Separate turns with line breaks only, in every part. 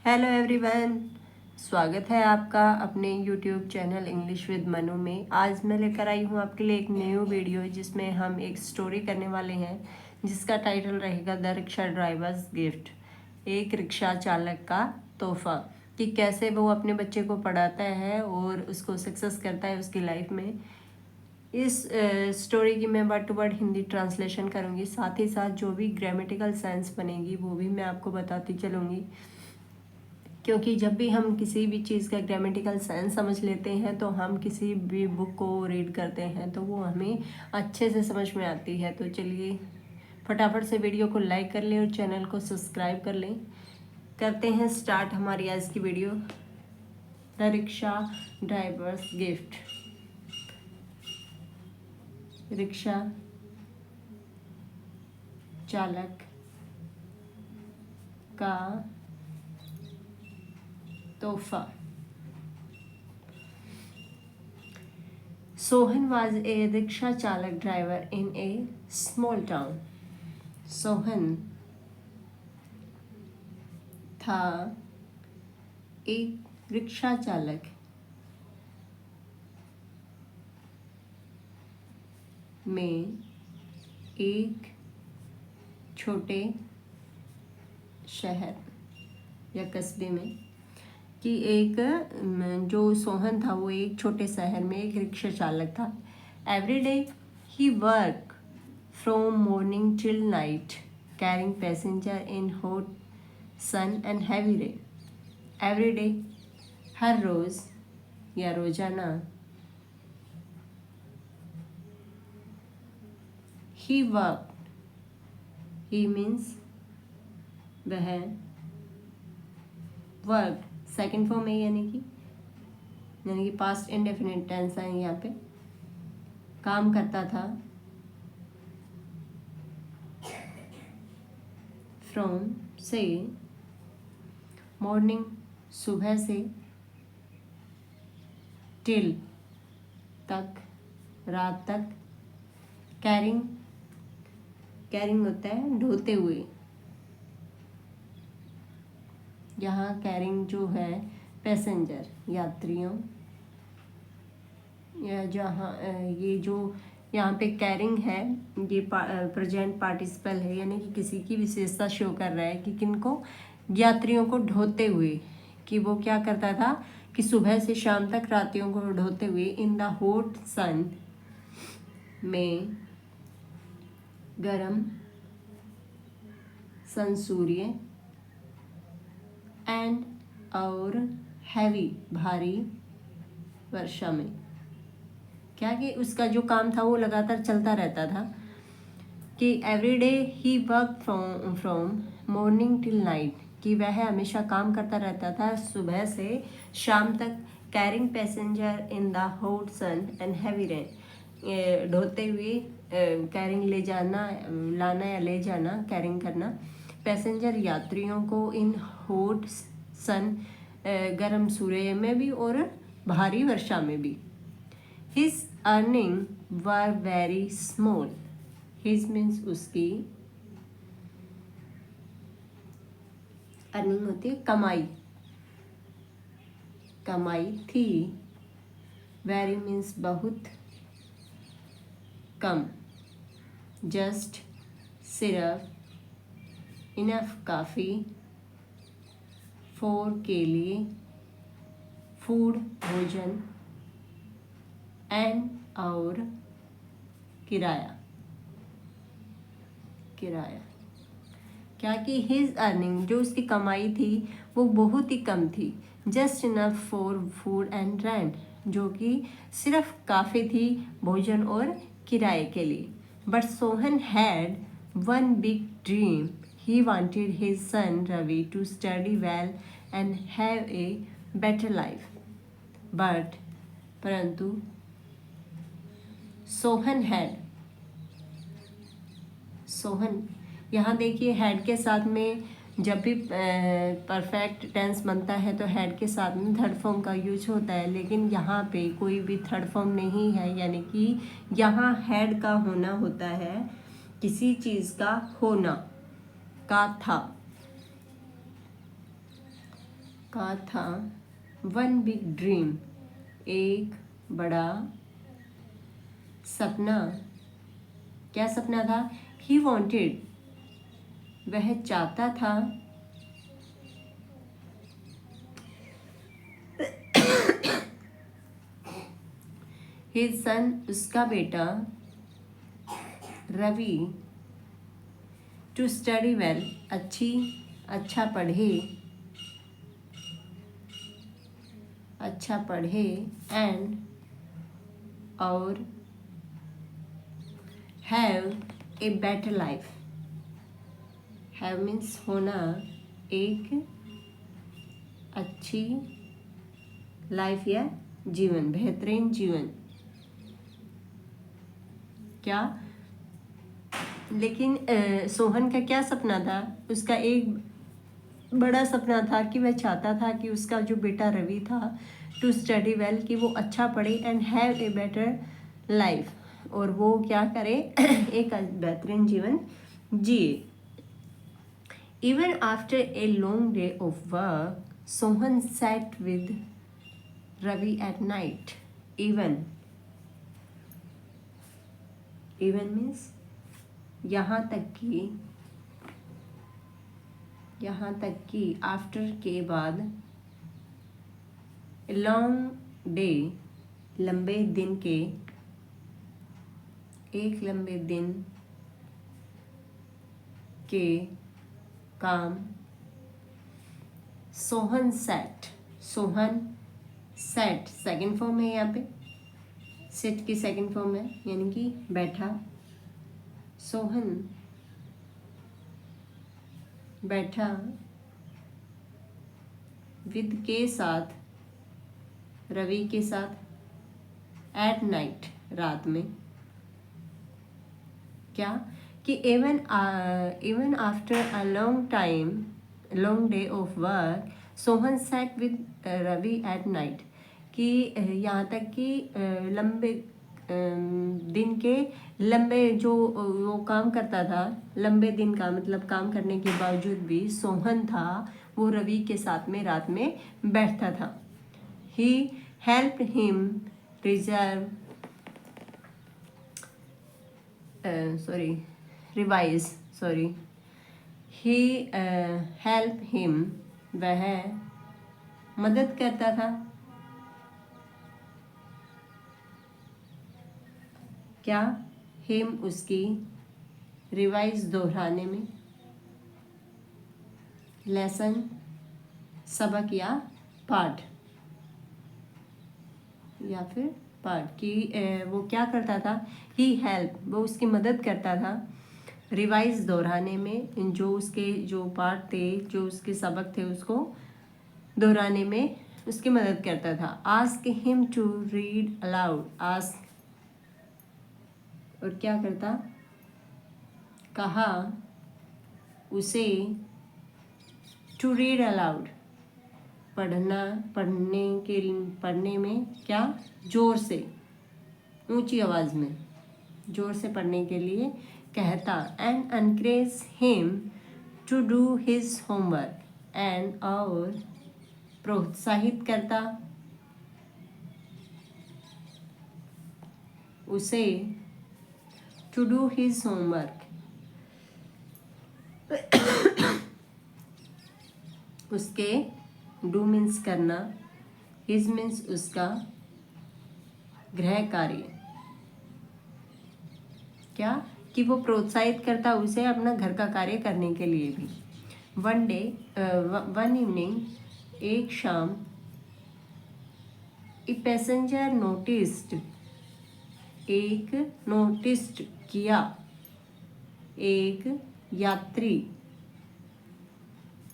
Hello everyone, स्वागत है आपका अपने YouTube channel English with Manu में। आज मैं लेकर आई हूँ आपके लिए एक न्यू वीडियो जिसमें हम एक स्टोरी करने वाले हैं जिसका टाइटल रहेगा द रिक्शा ड्राइवर्स गिफ्ट, एक रिक्शा चालक का तोहफा। कि कैसे वो अपने बच्चे को पढ़ाता है और उसको सक्सेस करता है उसकी लाइफ में। इस स्टोरी की मैं word to word Hindi translation करूँगी, साथ ही साथ जो भी ग्रामेटिकल सेंस बनेगी वो भी मैं आपको बताती चलूँगी, क्योंकि जब भी हम किसी भी चीज़ का ग्रामेटिकल सेंस समझ लेते हैं तो हम किसी भी बुक को रीड करते हैं तो वो हमें अच्छे से समझ में आती है। तो चलिए फटाफट से वीडियो को लाइक कर लें और चैनल को सब्सक्राइब कर लें। करते हैं स्टार्ट हमारी आज की video, the rickshaw drivers gift. Rickshaw चालक का तोहफा। Sohan was a rickshaw chalak driver in a small town. Sohan था एक रिक्शा चालक में एक छोटे शहर या कस्बे में। कि एक जो सोहन था वो एक छोटे शहर में एक रिक्शा चालक था। Every day he work from morning till night carrying passenger in hot sun and heavy rain. Every day हर रोज़ या रोज़ाना। ही वर्क, ही मीन्स वह, वर्क सेकंड फॉर्म है यानी कि पास्ट इंडेफिनिट टेंस है। यहाँ पे काम करता था। फ्रॉम से, मॉर्निंग सुबह से, टिल तक रात तक, कैरिंग कैरिंग होता है ढोते हुए। यहाँ कैरिंग जो है पैसेंजर यात्रियों, या जहाँ ये जो यहाँ पे कैरिंग है ये प्रेजेंट पार्टिसिपल है, यानी कि किसी की विशेषता शो कर रहा है कि किनको, यात्रियों को ढोते हुए। कि वो क्या करता था कि सुबह से शाम तक रातियों को ढोते हुए इन द हॉट सन में, गरम सन सूर्य, एंड और हैवी भारी वर्षा में। क्या कि उसका जो काम था वो लगातार चलता रहता था। कि every day he work from morning till night, कि वह हमेशा काम करता रहता था सुबह से शाम तक। Carrying passenger in the hot sun and heavy rain, ढोते हुए, कैरिंग ले जाना, लाना या ले जाना, कैरिंग करना पैसेंजर यात्रियों को इन हॉट सन, गर्म सूर्य में भी और भारी वर्षा में भी। His earning were very small. His means उसकी, अर्निंग होती है कमाई, कमाई थी। वेरी मीन्स बहुत, कम, जस्ट सिर्फ, इनफ काफ़ी, फॉर के लिए, फूड भोजन, एंड और किराया, किराया। क्या कि हिज अर्निंग जो उसकी कमाई थी वो बहुत ही कम थी। Just enough for food and rent, जो कि सिर्फ काफ़ी थी भोजन और किराए के लिए। But Sohan had one big dream. He wanted his son Ravi to study well and have a better life. But परंतु सोहन हैड, सोहन यहाँ देखिए हैड के साथ में जब भी परफेक्ट टेंस बनता है तो हैड के साथ में थर्ड फॉर्म का यूज होता है, लेकिन यहाँ पे कोई भी थर्ड फॉर्म नहीं है। यानी कि यहाँ हैड का होना होता है किसी चीज़ का होना का था। का था वन बिग ड्रीम, एक बड़ा सपना। क्या सपना था? ही वॉन्टेड, वह चाहता था, हिज सन, उसका बेटा, रवि, टू स्टडी वेल, अच्छा पढ़े, एंड और have a better life. Have means होना, एक अच्छी लाइफ या जीवन, बेहतरीन जीवन। क्या? लेकिन सोहन का क्या सपना था? उसका एक बड़ा सपना था कि वह चाहता था कि उसका जो बेटा रवि था, टू स्टडी वेल, कि वो अच्छा पढ़े, and have a better life, और वो क्या करे एक बेहतरीन जीवन जिए। Even after a long day of work, Sohan sat with Ravi at night. Even means यहाँ तक कि आफ्टर के बाद, लॉन्ग डे, लंबे दिन के, एक लंबे दिन के काम, सोहन सैट सेकंड फॉर्म है यहाँ पे, सिट की सेकंड फॉर्म है, यानी कि बैठा। सोहन बैठा, विद के साथ, रवि के साथ, एट नाइट, रात में। क्या? कि even after a long day of work, Sohan sat with Ravi at night, कि यहाँ तक कि लंबे दिन के लंबे जो वो काम करता था, लंबे दिन का मतलब काम करने के बावजूद भी सोहन था वो रवि के साथ में रात में बैठता था। ही हेल्प हिम रिवाइज, ही हेल्प हिम, वह मदद करता था। क्या? हिम, उसकी, रिवाइज, दोहराने में, लेसन, सबक या पाठ, या फिर पाठ की वो क्या करता था? ही हेल्प, वो उसकी मदद करता था, रिवाइज, दोहराने में, जो उसके जो पाठ थे, जो उसके सबक थे, उसको दोहराने में उसकी मदद करता था। Ask him to read aloud, ask, और क्या करता? कहा उसे, टू रीड अलाउड, पढ़ने में, क्या? जोर से, ऊंची आवाज में, जोर से पढ़ने के लिए कहता। And encourage him to do his homework, and, और प्रोत्साहित करता उसे, टू डू हिज होमवर्क, उसके, डू मीन्स करना, हिज मीन्स उसका, गृह कार्य। क्या? कि वो प्रोत्साहित करता उसे अपना घर का कार्य करने के लिए भी। वन इवनिंग, एक शाम, ए पैसेंजर नोटिस्ड, एक नोटिस्ड किया, एक यात्री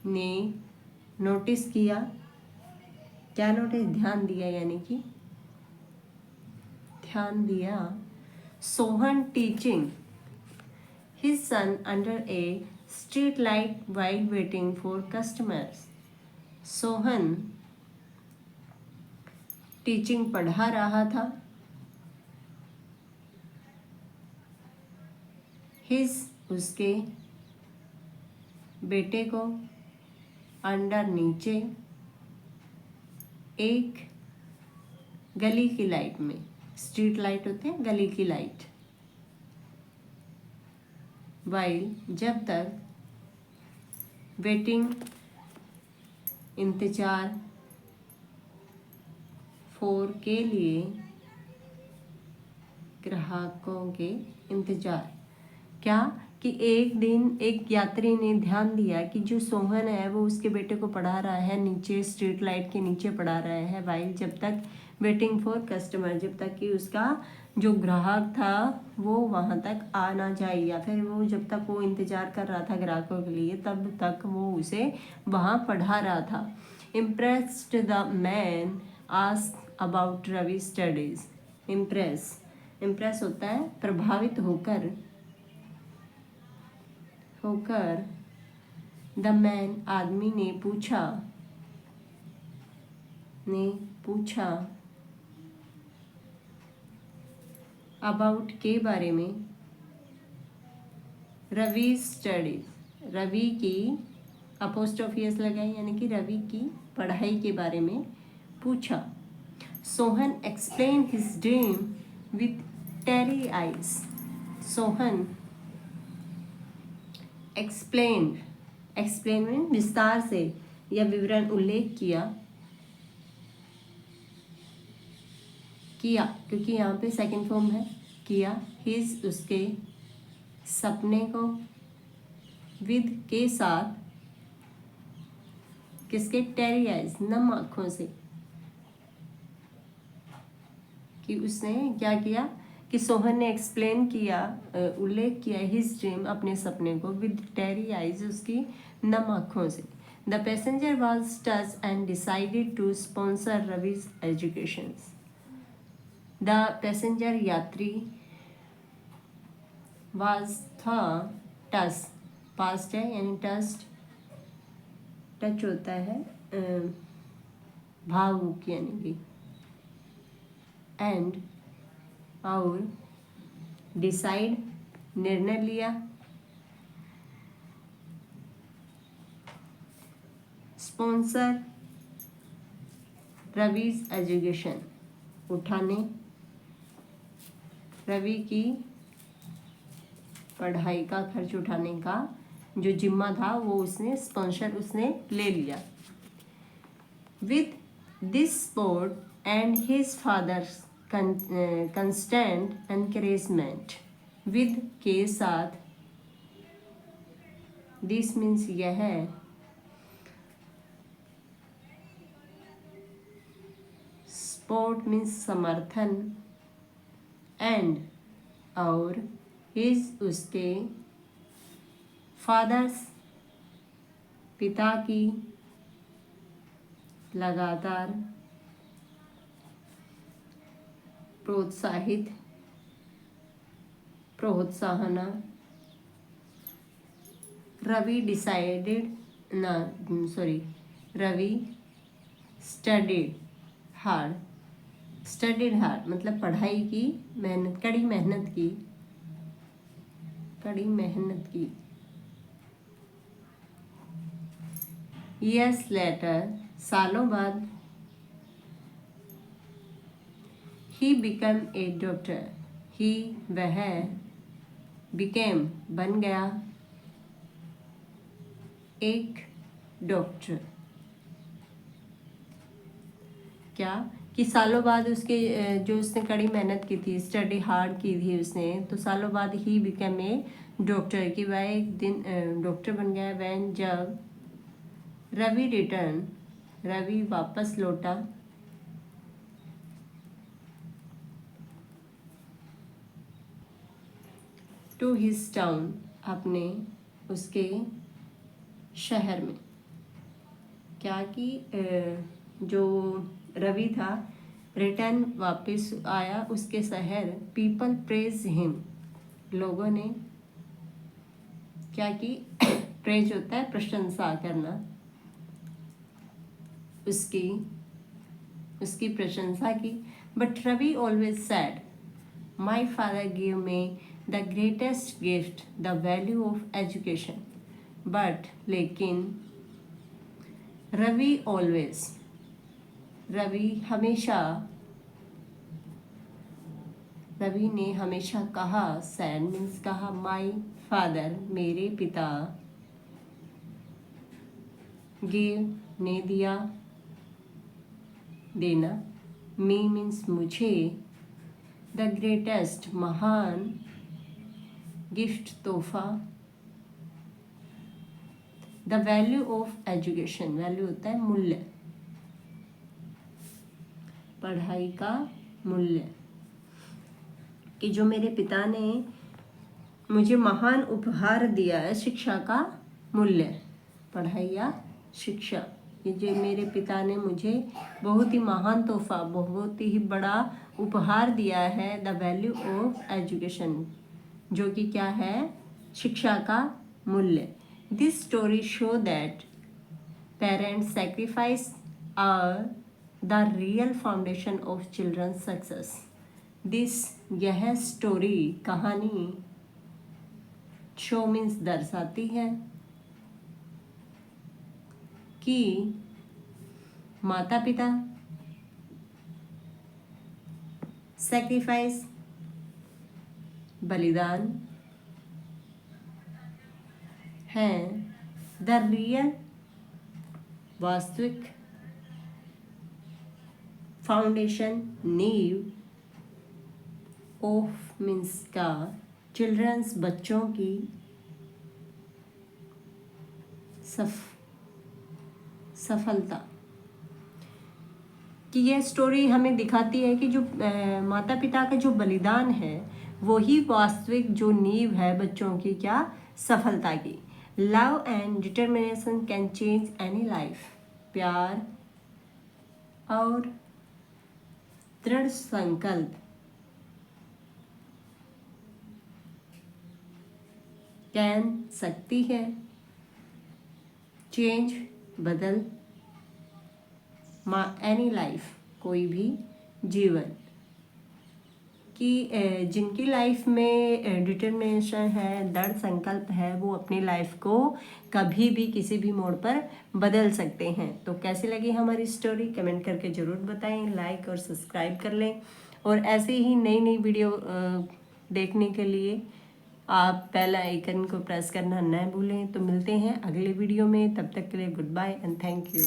ने नोटिस किया। क्या नोटिस? ध्यान दिया, यानी कि ध्यान दिया। Sohan teaching his son under A street light while waiting for customers। Sohan teaching, पढ़ा रहा था, हिज, उसके, बेटे को, अंडर, नीचे, एक गली की लाइट में, स्ट्रीट लाइट होते हैं, गली की लाइट, वाइल जब तक, वेटिंग इंतजार, फोर के लिए, ग्राहकों के इंतजार। क्या कि एक दिन एक यात्री ने ध्यान दिया कि जो सोहन है वो उसके बेटे को पढ़ा रहा है, नीचे स्ट्रीट लाइट के नीचे पढ़ा रहा है, वाइल जब तक, वेटिंग फॉर कस्टमर जब तक कि उसका जो ग्राहक था वो वहाँ तक आ ना जाए, या फिर वो जब तक वो इंतज़ार कर रहा था ग्राहकों के लिए तब तक वो उसे वहाँ पढ़ा रहा था। Impressed the man ask about Ravi studies. Impress होता है प्रभावित होकर, द मैन आदमी ने पूछा अबाउट के बारे में, रवि स्टडीज, रवि की अपोस्ट्रोफी एस लगाई यानी कि रवि की पढ़ाई के बारे में पूछा। Sohan explain his dream with teary eyes. Sohan explain में विस्तार से या विवरण उल्लेख किया क्योंकि यहाँ पे सेकंड फॉर्म है, किया, हिज उसके, सपने को, विद के साथ, किसके, टेरी आइज नम आँखों से, कि उसने क्या किया कि सोहन ने एक्सप्लेन किया, उल्लेख किया, हिज ड्रीम अपने सपने को, विद टेरी आइज उसकी नम आँखों से। The passenger was touch and decided to sponsor Ravi's education. The passenger यात्री, वाज था, टच पास्ट है यानी टच होता है भावुक यानी कि, एंड और, डिसाइड निर्णय लिया, स्पॉन्सर रविज एजुकेशन उठाने, रवि की पढ़ाई का खर्च उठाने का जो जिम्मा था वो उसने स्पॉन्सर उसने ले लिया। With this support and his father's constant encouragement, with के साथ, दिस मीन्स यह है, सपोर्ट मीन्स समर्थन, एंड और, हिज उसके, फादर्स पिता की, लगातार, प्रोत्साहन, रवि रवि स्टडीड हार्ड, मतलब पढ़ाई की मेहनत, कड़ी मेहनत की। यस लेटर सालों बाद, ही बिकम ए डॉक्टर, ही वह, बिकेम बन गया, एक डॉक्टर। क्या कि सालों बाद उसके जो उसने कड़ी मेहनत की थी, स्टडी हार्ड की थी उसने, तो सालों बाद ही बिकम ए डॉक्टर, कि वह एक दिन डॉक्टर बन गया। वैन जब, रवि रिटर्न, रवि वापस लौटा, टू हिज टाउन अपने उसके शहर में। क्या कि जो रवि था रिटर्न वापस आया उसके शहर, पीपल प्रेज हिम, लोगों ने क्या की प्रेज होता है प्रशंसा करना, उसकी प्रशंसा की। But Ravi always said, my father give me the greatest gift, the value of education. But लेकिन, रवि ऑलवेज रवि ने हमेशा कहा, सैड मीन्स कहा, माई फादर मेरे पिता, गिव ने दिया, देना, मी मीन्स मुझे, द ग्रेटेस्ट महान, गिफ्ट तोहफा, the value of education, value होता है मूल्य, पढ़ाई का मूल्य, कि जो मेरे पिता ने मुझे महान उपहार दिया है, शिक्षा का मूल्य, पढ़ाई या शिक्षा, ये जो मेरे पिता ने मुझे बहुत ही महान तोहफा, बहुत ही बड़ा उपहार दिया है, द वैल्यू ऑफ एजुकेशन, जो कि क्या है, शिक्षा का मूल्य। This story show that parents sacrifice are the real foundation of children success. This, यह स्टोरी, कहानी, शो मीन्स दर्शाती है कि माता पिता सैक्रिफाइस, बलिदान हैं, द रियल, वास्तविक, फाउंडेशन, नींव, ऑफ मीन्स का, चिल्ड्रंस, बच्चों की, सफलता, कि यह स्टोरी हमें दिखाती है कि जो माता पिता का जो बलिदान है वही वास्तविक जो नींव है बच्चों की क्या, सफलता की। Love and determination can change any life, प्यार और दृढ़ संकल्प कैन, सकती है, चेंज, बदल, एनी लाइफ, कोई भी जीवन, कि जिनकी लाइफ में डिटर्मिनेशन है, दृढ़ संकल्प है, वो अपनी लाइफ को कभी भी किसी भी मोड़ पर बदल सकते हैं। तो कैसी लगी हमारी स्टोरी, कमेंट करके ज़रूर बताएं, लाइक और सब्सक्राइब कर लें, और ऐसे ही नई नई वीडियो देखने के लिए आप बेल आइकन को प्रेस करना न भूलें। तो मिलते हैं अगले वीडियो में, तब तक के लिए good bye and thank you.